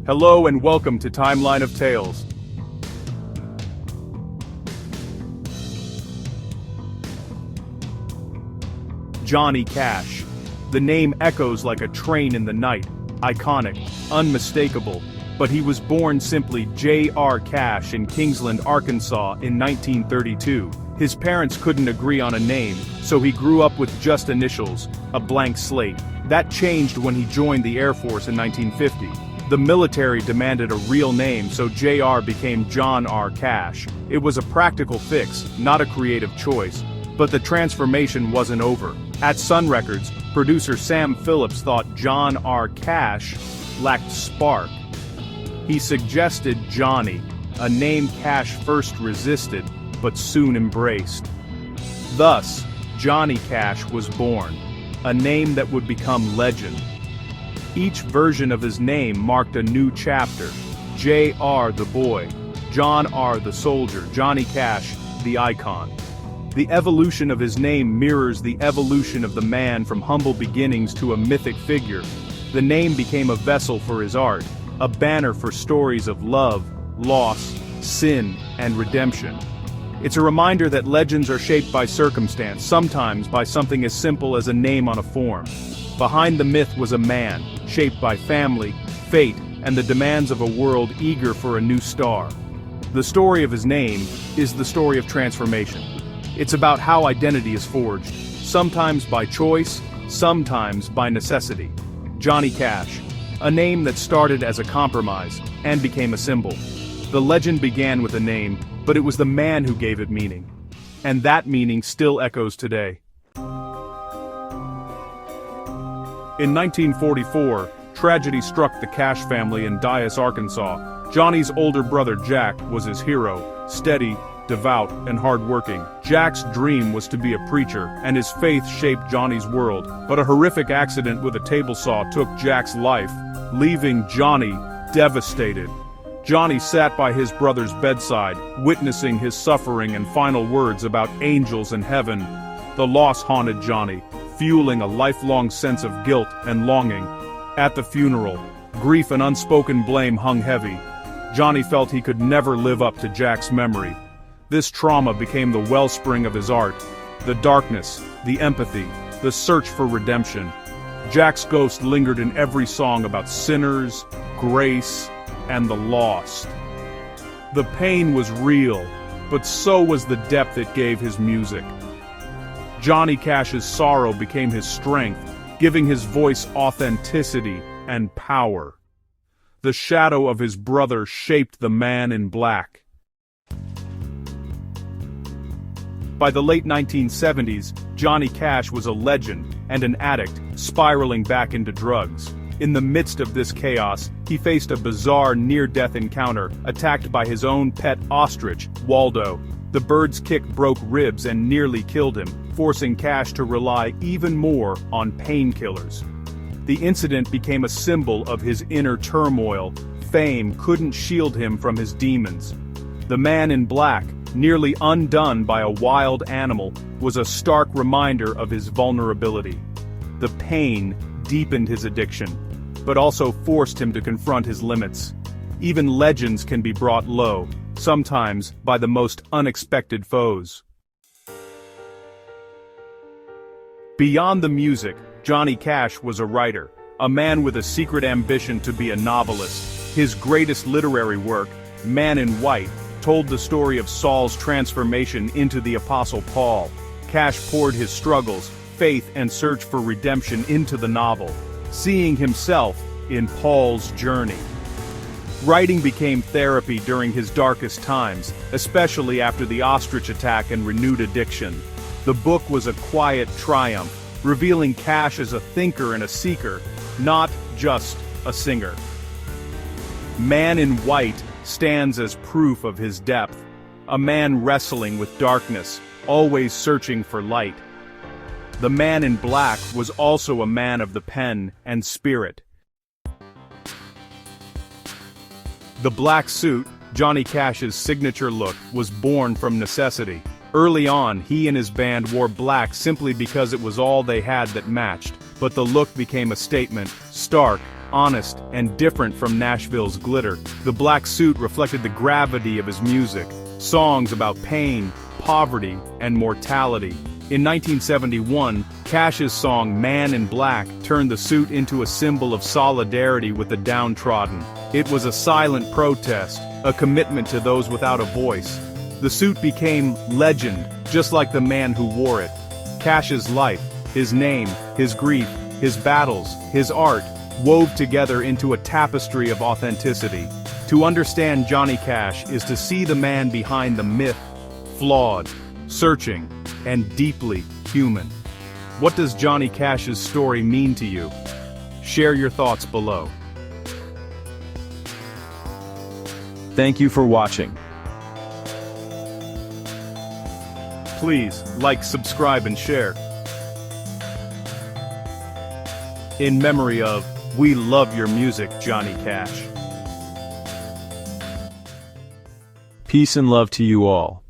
Hello and welcome to Timeline of Tales. Johnny Cash. The name echoes like a train in the night, iconic, unmistakable, but he was born simply J.R. Cash in Kingsland, Arkansas in 1932. His parents couldn't agree on a name, so he grew up with just initials, a blank slate. That changed when he joined the Air Force in 1950. The military demanded a real name, so J.R. became John R. Cash. It was a practical fix, not a creative choice. But the transformation wasn't over. At Sun Records, producer Sam Phillips thought John R. Cash lacked spark. He suggested Johnny, a name Cash first resisted, but soon embraced. Thus, Johnny Cash was born, a name that would become legend. Each version of his name marked a new chapter. J.R. the boy, John R. the soldier, Johnny Cash, the icon. The evolution of his name mirrors the evolution of the man from humble beginnings to a mythic figure. The name became a vessel for his art, a banner for stories of love, loss, sin, and redemption. It's a reminder that legends are shaped by circumstance, sometimes by something as simple as a name on a form. Behind the myth was a man, shaped by family, fate, and the demands of a world eager for a new star. The story of his name is the story of transformation. It's about how identity is forged, sometimes by choice, sometimes by necessity. Johnny Cash, a name that started as a compromise and became a symbol. The legend began with a name, but it was the man who gave it meaning. And that meaning still echoes today. In 1944, tragedy struck the Cash family in Dyess, Arkansas. Johnny's older brother Jack was his hero, steady, devout, and hardworking. Jack's dream was to be a preacher, and his faith shaped Johnny's world. But a horrific accident with a table saw took Jack's life, leaving Johnny devastated. Johnny sat by his brother's bedside, witnessing his suffering and final words about angels and heaven. The loss haunted Johnny, fueling a lifelong sense of guilt and longing. At the funeral, grief and unspoken blame hung heavy. Johnny felt he could never live up to Jack's memory. This trauma became the wellspring of his art, the darkness, the empathy, the search for redemption. Jack's ghost lingered in every song about sinners, grace, and the lost. The pain was real, but so was the depth it gave his music. Johnny Cash's sorrow became his strength, giving his voice authenticity and power. The shadow of his brother shaped the man in black. By the late 1970s, Johnny Cash was a legend and an addict, spiraling back into drugs. In the midst of this chaos, he faced a bizarre near-death encounter, attacked by his own pet ostrich, Waldo. The bird's kick broke ribs and nearly killed him, forcing Cash to rely even more on painkillers. The incident became a symbol of his inner turmoil. Fame couldn't shield him from his demons. The man in black, nearly undone by a wild animal, was a stark reminder of his vulnerability. The pain deepened his addiction, but also forced him to confront his limits. Even legends can be brought low, sometimes by the most unexpected foes. Beyond the music, Johnny Cash was a writer, a man with a secret ambition to be a novelist. His greatest literary work, Man in White, told the story of Saul's transformation into the Apostle Paul. Cash poured his struggles, faith, and search for redemption into the novel, seeing himself in Paul's journey. Writing became therapy during his darkest times, especially after the Ostrich Attack and renewed addiction. The book was a quiet triumph, revealing Cash as a thinker and a seeker, not just a singer. Man in White stands as proof of his depth, a man wrestling with darkness, always searching for light. The man in black was also a man of the pen and spirit. The black suit, Johnny Cash's signature look, was born from necessity. Early on, he and his band wore black simply because it was all they had that matched, but the look became a statement, stark, honest, and different from Nashville's glitter. The black suit reflected the gravity of his music, songs about pain, poverty, and mortality. In 1971, Cash's song Man in Black turned the suit into a symbol of solidarity with the downtrodden. It was a silent protest, a commitment to those without a voice. The suit became legend, just like the man who wore it. Cash's life, his name, his grief, his battles, his art, wove together into a tapestry of authenticity. To understand Johnny Cash is to see the man behind the myth, flawed, searching, and deeply human. What does Johnny Cash's story mean to you? Share your thoughts below. Thank you for watching. Please like, subscribe, and share. In memory of, we love your music, Johnny Cash. Peace and love to you all.